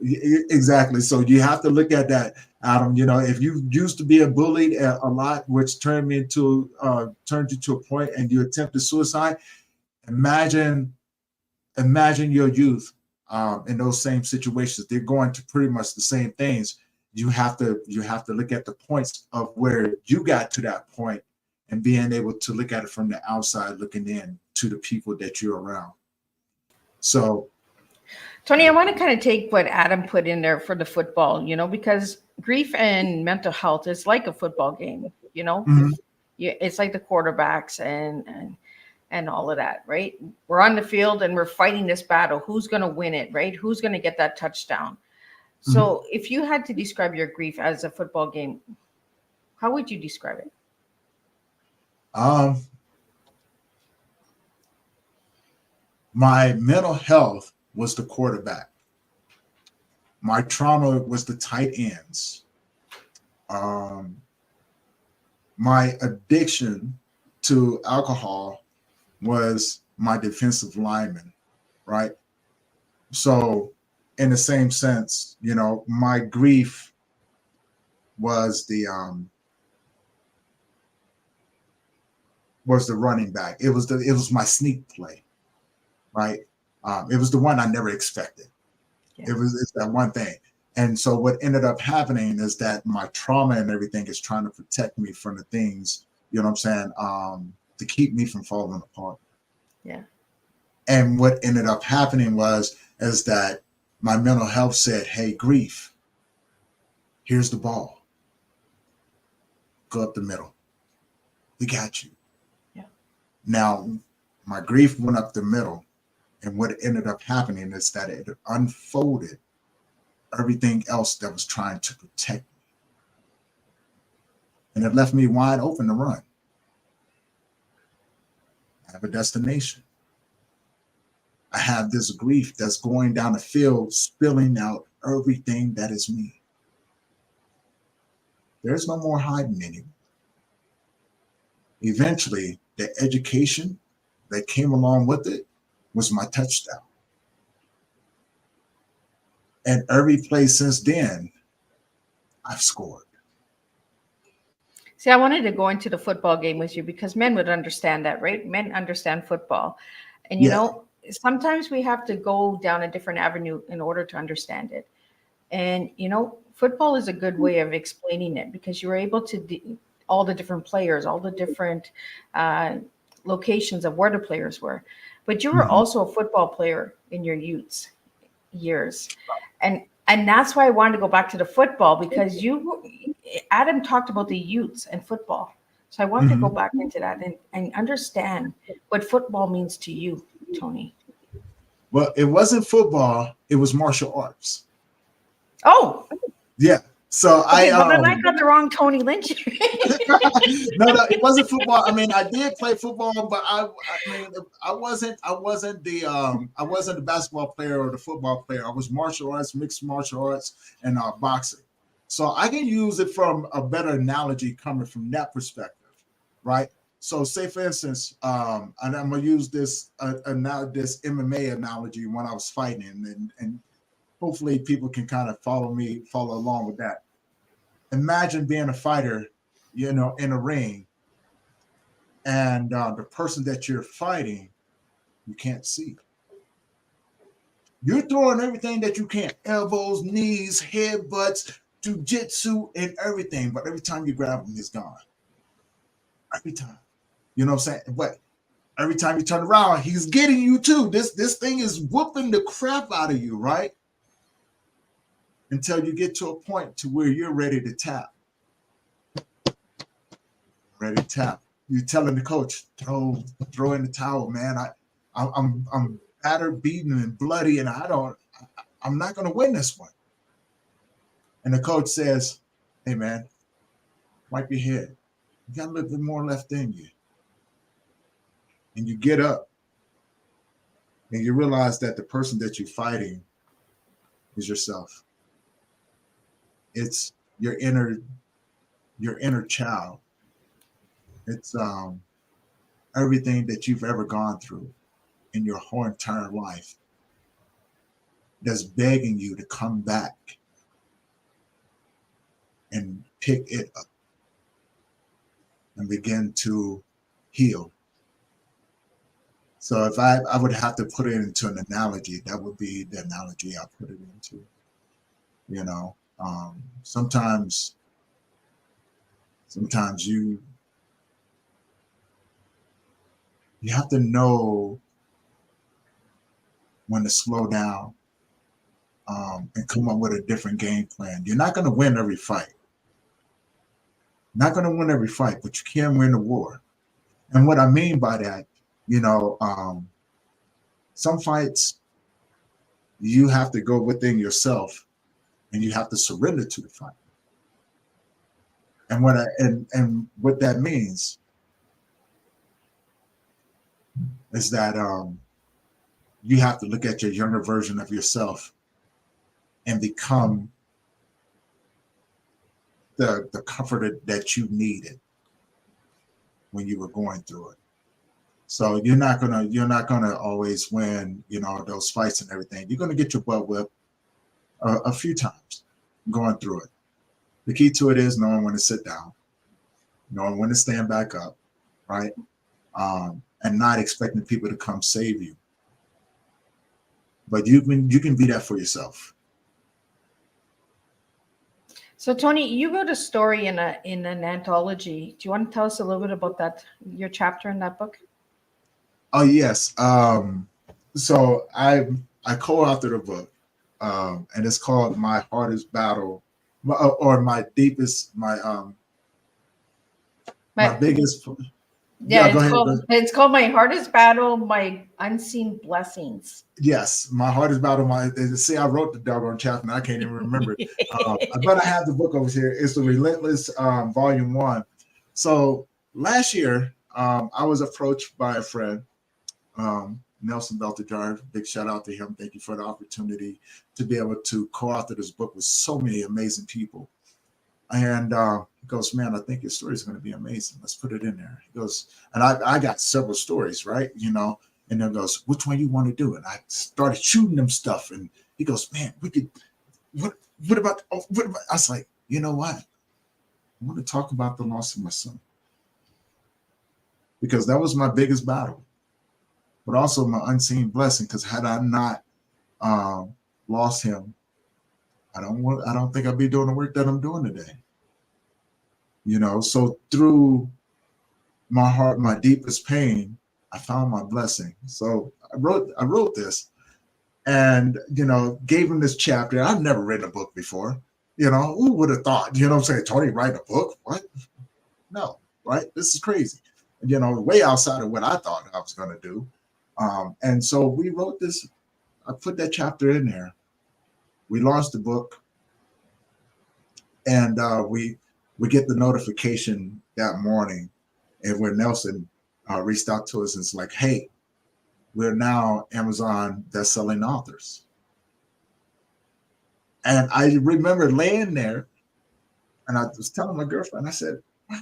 exactly. So you have to look at that, Adam. If you used to be a bullied a lot, which turned you to a point and you attempted suicide, imagine your youth in those same situations. They're going to pretty much the same things. You have to look at the points of where you got to that point and being able to look at it from the outside, looking in to the people that you're around. So, Tony, I want to kind of take what Adam put in there for the football, because grief and mental health is like a football game, mm-hmm. It's like the quarterbacks and all of that, right? We're on the field and we're fighting this battle. Who's going to win it, right? Who's going to get that touchdown? Mm-hmm. So if you had to describe your grief as a football game, how would you describe it? My mental health was the quarterback. My trauma was the tight ends. My addiction to alcohol was my defensive lineman, right? So in the same sense, my grief was the running back. It was my sneak play, right? It was the one I never expected. Yeah. It's that one thing. And so what ended up happening is that my trauma and everything is trying to protect me from the things, you know what I'm saying, to keep me from falling apart. Yeah. And what ended up happening is that my mental health said, hey, grief, here's the ball. Go up the middle. We got you. Yeah. Now, my grief went up the middle. And what ended up happening is that it unfolded everything else that was trying to protect me. And it left me wide open to run. I have a destination. I have this grief that's going down the field, spilling out everything that is me. There's no more hiding anymore. Eventually, the education that came along with it was my touchdown. And every play since then I've scored. See, I wanted to go into the football game with you because men would understand that, right? Men understand football. And, Yeah. sometimes we have to go down a different avenue in order to understand it. And, football is a good way of explaining it because you were able to all the different players, all the different locations of where the players were. But you were Mhm. also a football player in your youth years. And that's why I wanted to go back to the football because Adam talked about the youths and football. So I wanted to go Mhm. back into that and understand what football means to you, Tony. Well, it wasn't football, it was martial arts. Oh, Yeah. So okay. Well, then I got the wrong Tony Lynch. no, it wasn't football. I mean, I did play football, but I mean, I wasn't the basketball player or the football player. I was martial arts, mixed martial arts, and boxing. So I can use it from a better analogy coming from that perspective, right? So, say for instance, and I'm gonna use this now this MMA analogy when I was fighting, and hopefully people can kind of follow along with that. Imagine being a fighter, in a ring, and the person that you're fighting, you can't see. You're throwing everything that you can, elbows, knees, headbutts, jujitsu, and everything. But every time you grab him, he's gone. Every time. You know what I'm saying? But every time you turn around, he's getting you too. This thing is whooping the crap out of you, right? Until you get to a point to where you're ready to tap. Ready to tap. You're telling the coach, throw in the towel, man. I'm battered, beaten, and bloody, and I'm not going to win this one. And the coach says, hey, man, wipe your head. You got a little bit more left in you. And you get up, and you realize that the person that you're fighting is yourself. It's your inner child. It's everything that you've ever gone through in your whole entire life that's begging you to come back and pick it up and begin to heal. So if I would have to put it into an analogy, that would be the analogy I put it into. Sometimes you have to know when to slow down, and come up with a different game plan. You're not going to win every fight. Not going to win every fight, but you can win a war. And what I mean by that, some fights you have to go within yourself and you have to surrender to the fight. And what that means is that you have to look at your younger version of yourself and become the comforter that you needed when you were going through it. So you're not gonna always win, those fights and everything. You're gonna get your butt whipped a few times going through it. The key to it is knowing when to sit down, knowing when to stand back up, right? And not expecting people to come save you. But you can be that for yourself. So Tony, you wrote a story in an anthology. Do you want to tell us a little bit about that, your chapter in that book? Oh yes. So I co-authored a book, and it's called My Hardest Battle, or my deepest, my biggest. Yeah, go ahead. It's called My Hardest Battle, My Unseen Blessings. Yes, My Hardest Battle. See, I wrote the doggone chapter, and I can't even remember it. But I have the book over here. It's the Relentless, Volume 1. So last year, I was approached by a friend, Nelson Beltajar. Big shout out to him. Thank you for the opportunity to be able to co-author this book with so many amazing people. And he goes, man, I think your story is going to be amazing. Let's put it in there. He goes, and I got several stories, right? And then goes, which one you want to do? And I started shooting him stuff. And he goes, man, we could, what about, I was like, you know what? I want to talk about the loss of my son, because that was my biggest battle, but also my unseen blessing. Because had I not lost him, I don't think I'd be doing the work that I'm doing today. You know, so through my heart, my deepest pain, I found my blessing. So I wrote this, and gave him this chapter. I've never written a book before. Who would have thought? You know what I'm saying? Tony write a book? What? No, right? This is crazy. Way outside of what I thought I was going to do. And so we wrote this. I put that chapter in there. We launched the book, and we get the notification that morning, and where Nelson reached out to us and it's like, hey, we're now Amazon best-selling authors. And I remember laying there, and I was telling my girlfriend, I said, wow,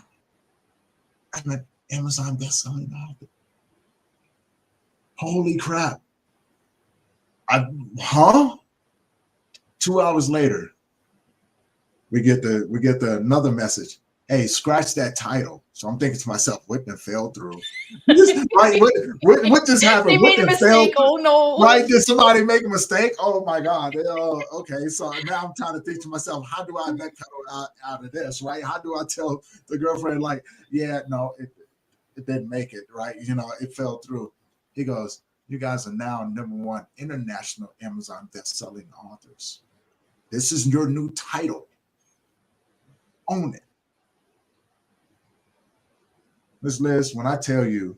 I'm an Amazon best-selling author. Holy crap. Huh? 2 hours later, we get another message. Hey, scratch that title. So I'm thinking to myself, what done fell through? Right? What just happened? They made a mistake. Oh no. Right? Did somebody make a mistake? Oh my God. Okay. So now I'm trying to think to myself, how do I backpedal out of this? Right? How do I tell the girlfriend, like, yeah, no, it didn't make it, right? It fell through. He goes, you guys are now #1 international Amazon best-selling authors. This is your new title. Own it. Ms. Liz, when I tell you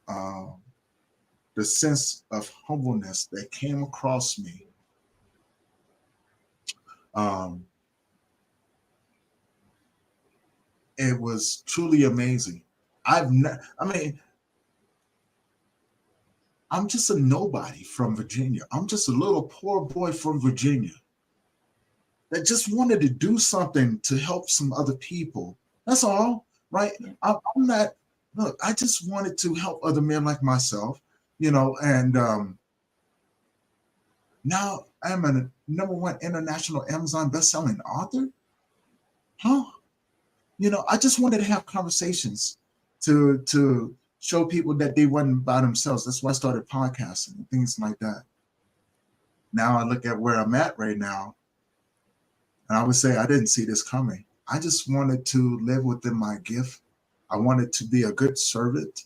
the sense of humbleness that came across me, it was truly amazing. I'm just a nobody from Virginia. I'm just a little poor boy from Virginia that just wanted to do something to help some other people. That's all, right? I'm not, look, I just wanted to help other men like myself, and now I'm a #1 international Amazon best-selling author. Huh? I just wanted to have conversations to show people that they wasn't by themselves. That's why I started podcasting and things like that. Now I look at where I'm at right now, and I would say I didn't see this coming. I just wanted to live within my gift. I wanted to be a good servant,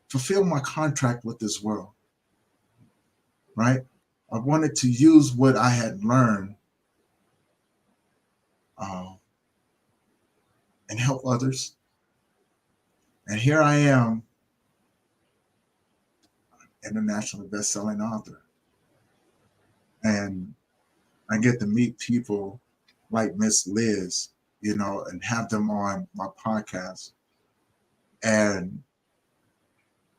fulfill my contract with this world, right? I wanted to use what I had learned and help others. And here I am, international best-selling author. And I get to meet people like Miss Liz, and have them on my podcast and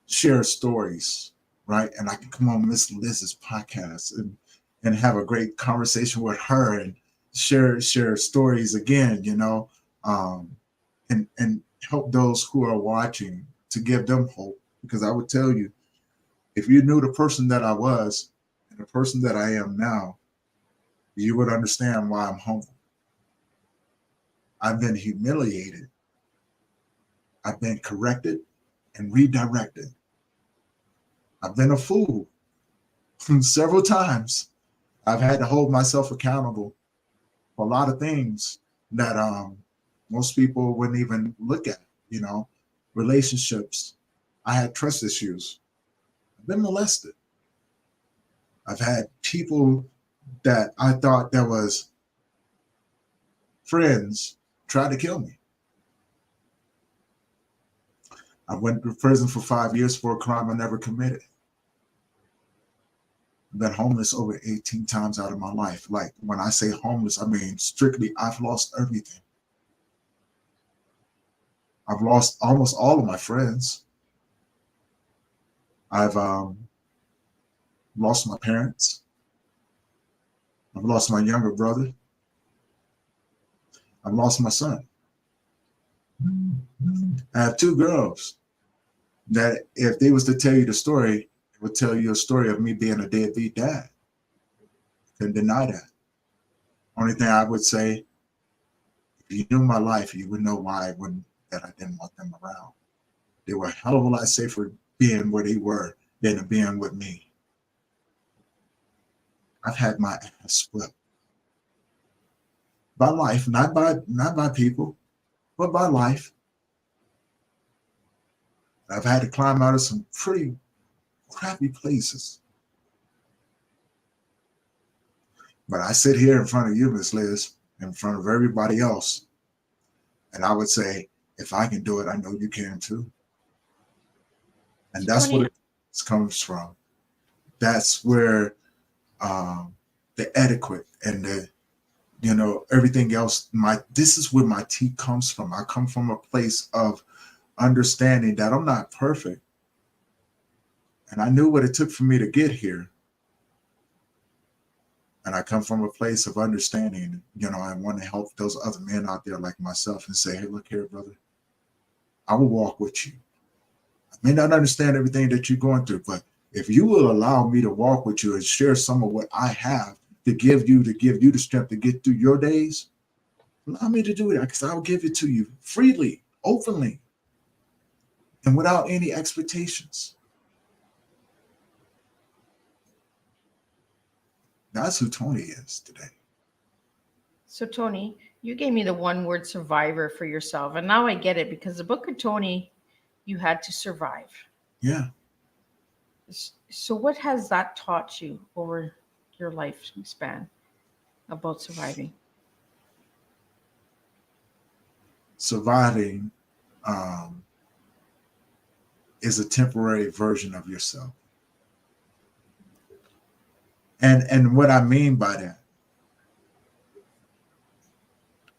share stories, right? And I can come on Miss Liz's podcast and have a great conversation with her and share stories again, and help those who are watching, to give them hope. Because I would tell you, if you knew the person that I was and the person that I am now, you would understand why I'm humble. I've been humiliated. I've been corrected and redirected. I've been a fool several times. I've had to hold myself accountable for a lot of things that most people wouldn't even look at, relationships. I had trust issues. I've been molested. I've had people that I thought that was friends try to kill me. I went to prison for 5 years for a crime I never committed. I've been homeless over 18 times out of my life. Like, when I say homeless, I mean strictly I've lost everything. I've lost almost all of my friends. I've lost my parents. I've lost my younger brother. I've lost my son. I have 2 girls that, if they was to tell you the story, it would tell you a story of me being a deadbeat dad. Couldn't deny that. Only thing I would say, if you knew my life, you would know why that I didn't want them around. They were a hell of a lot safer being where they were than being with me. I've had my ass whipped by life, not by people, but by life. I've had to climb out of some pretty crappy places. But I sit here in front of you, Miss Liz, in front of everybody else, and I would say, if I can do it, I know you can too. And that's what it comes from. That's where the etiquette and the, everything else. This is where my tea comes from. I come from a place of understanding that I'm not perfect, and I knew what it took for me to get here. And I come from a place of understanding. I want to help those other men out there like myself and say, hey, look here, brother, I will walk with you. I may not understand everything that you're going through, but if you will allow me to walk with you and share some of what I have to give you the strength to get through your days, allow me to do that, because I will give it to you freely, openly, and without any expectations. That's who Tony is today. So Tony, you gave me the one word survivor for yourself. And now I get it, because the book of Tony, you had to survive. Yeah. So what has that taught you over your lifespan about surviving? Surviving is a temporary version of yourself. And what I mean by that,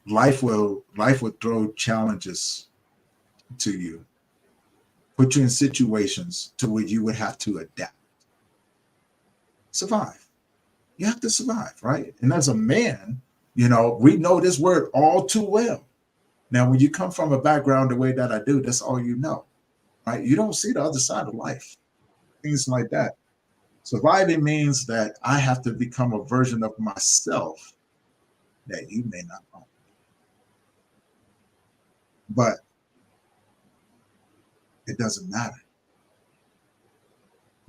life will throw challenges to you, put you in situations to where you would have to adapt. Survive. You have to survive, right? And as a man, we know this word all too well. Now, when you come from a background the way that I do, that's all you know, right? You don't see the other side of life, things like that. Surviving means that I have to become a version of myself that you may not know. But it doesn't matter.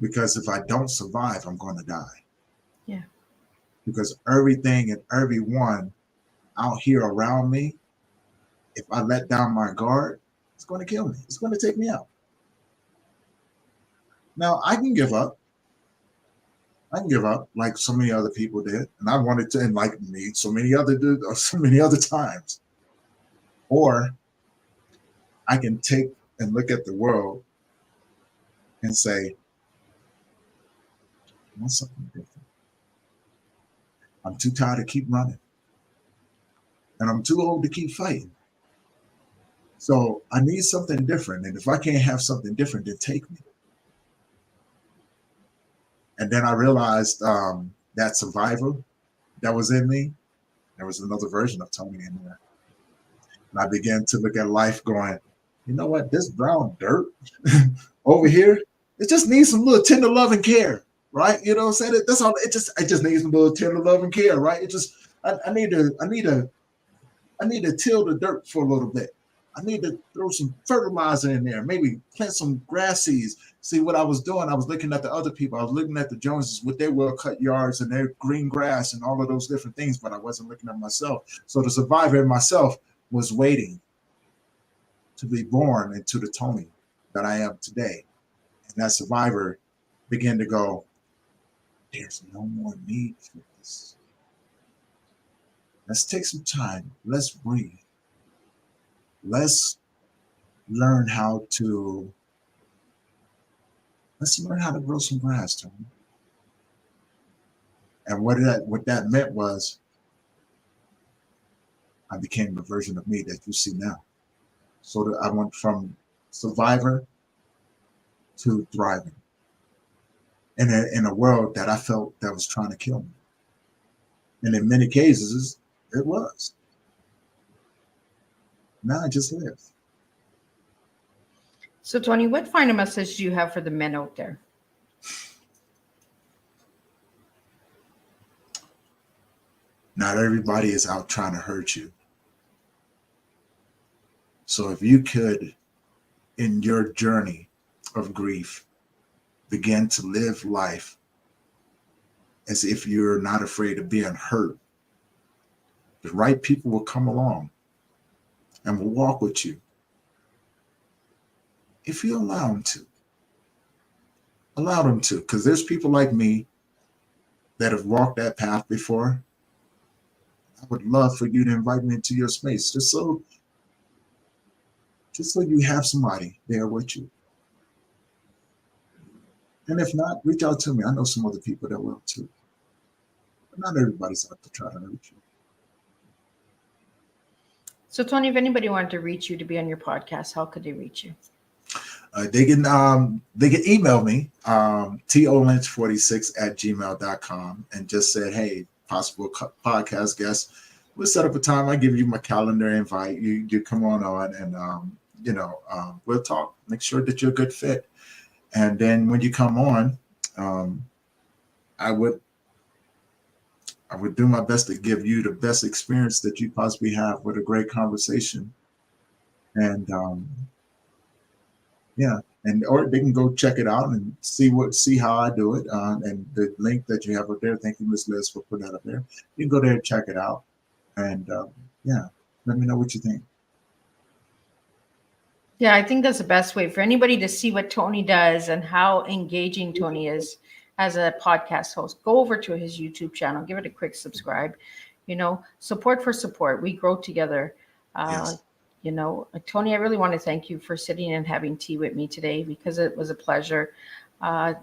Because if I don't survive, I'm going to die. Yeah. Because everything and everyone out here around me, if I let down my guard, it's going to kill me. It's going to take me out. Now, I can give up. Like so many other people did. And I wanted to, and like me, so many other times. Or I can take and look at the world and say, I want something different. I'm too tired to keep running. And I'm too old to keep fighting. So I need something different. And if I can't have something different, then take me. And then I realized that survival that was in me, there was another version of Tony in there. And I began to look at life going, you know what, this brown dirt over here, it just needs some little tender love and care, right? You know what I'm saying? That's all. It just needs some little tender love and care, right? I need to till the dirt for a little bit. I need to throw some fertilizer in there, maybe plant some grass seeds. See what I was doing? I was looking at the other people. I was looking at the Joneses with their well-cut yards and their green grass and all of those different things, but I wasn't looking at myself. So the survivor in myself was waiting to be born into the Tony that I am today. And that survivor began to go, there's no more need for this. Let's take some time. Let's breathe. Let's learn how to grow some grass, Tony. And what that meant was I became the version of me that you see now. So that I went from survivor to thriving in a world that I felt that was trying to kill me. And in many cases, it was. Now I just live. So Tony, what final message do you have for the men out there? Not everybody is out trying to hurt you. So if you could, in your journey of grief, begin to live life as if you're not afraid of being hurt, the right people will come along and will walk with you if you allow them to. Allow them to, because there's people like me that have walked that path before. I would love for you to invite me into your space, just so you have somebody there with you. And if not, reach out to me. I know some other people that will too. But not everybody's out to try to hurt you. So, Tony, if anybody wanted to reach you to be on your podcast, how could they reach you? They can email me, tolynch46@gmail.com, and just say, hey, possible podcast guest. We'll set up a time. I give you my calendar invite. You come on, and we'll talk. Make sure that you're a good fit. And then when you come on, I would do my best to give you the best experience that you possibly have with a great conversation. And or they can go check it out and see how I do it. And the link that you have up there, thank you, Ms. Liz, for putting that up there. You can go there and check it out. And let me know what you think. Yeah, I think that's the best way for anybody to see what Tony does and how engaging Tony is as a podcast host. Go over to his YouTube channel, give it a quick subscribe. Support for support. We grow together. Yes. Tony, I really want to thank you for sitting and having tea with me today, because it was a pleasure.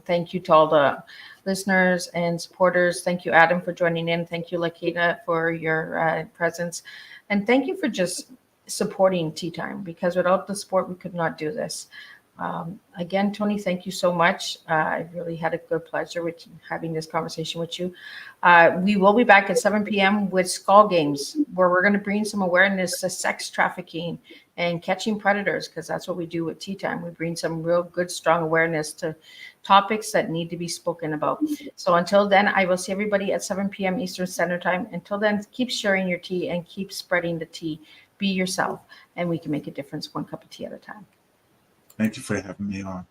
Thank you to all the listeners and supporters. Thank you, Adam, for joining in. Thank you, Lakita, for your presence. And thank you for just supporting Teatime, because without the support, we could not do this. Again, Tony, thank you so much. I really had a good pleasure with having this conversation with you. We will be back at 7 p.m. with Skull Games, where we're going to bring some awareness to sex trafficking and catching predators, because that's what we do with Teatime. We bring some real good, strong awareness to topics that need to be spoken about. So until then, I will see everybody at 7 p.m. Eastern Standard Time. Until then, keep sharing your tea and keep spreading the tea. Be yourself, and we can make a difference one cup of tea at a time. Thank you for having me on.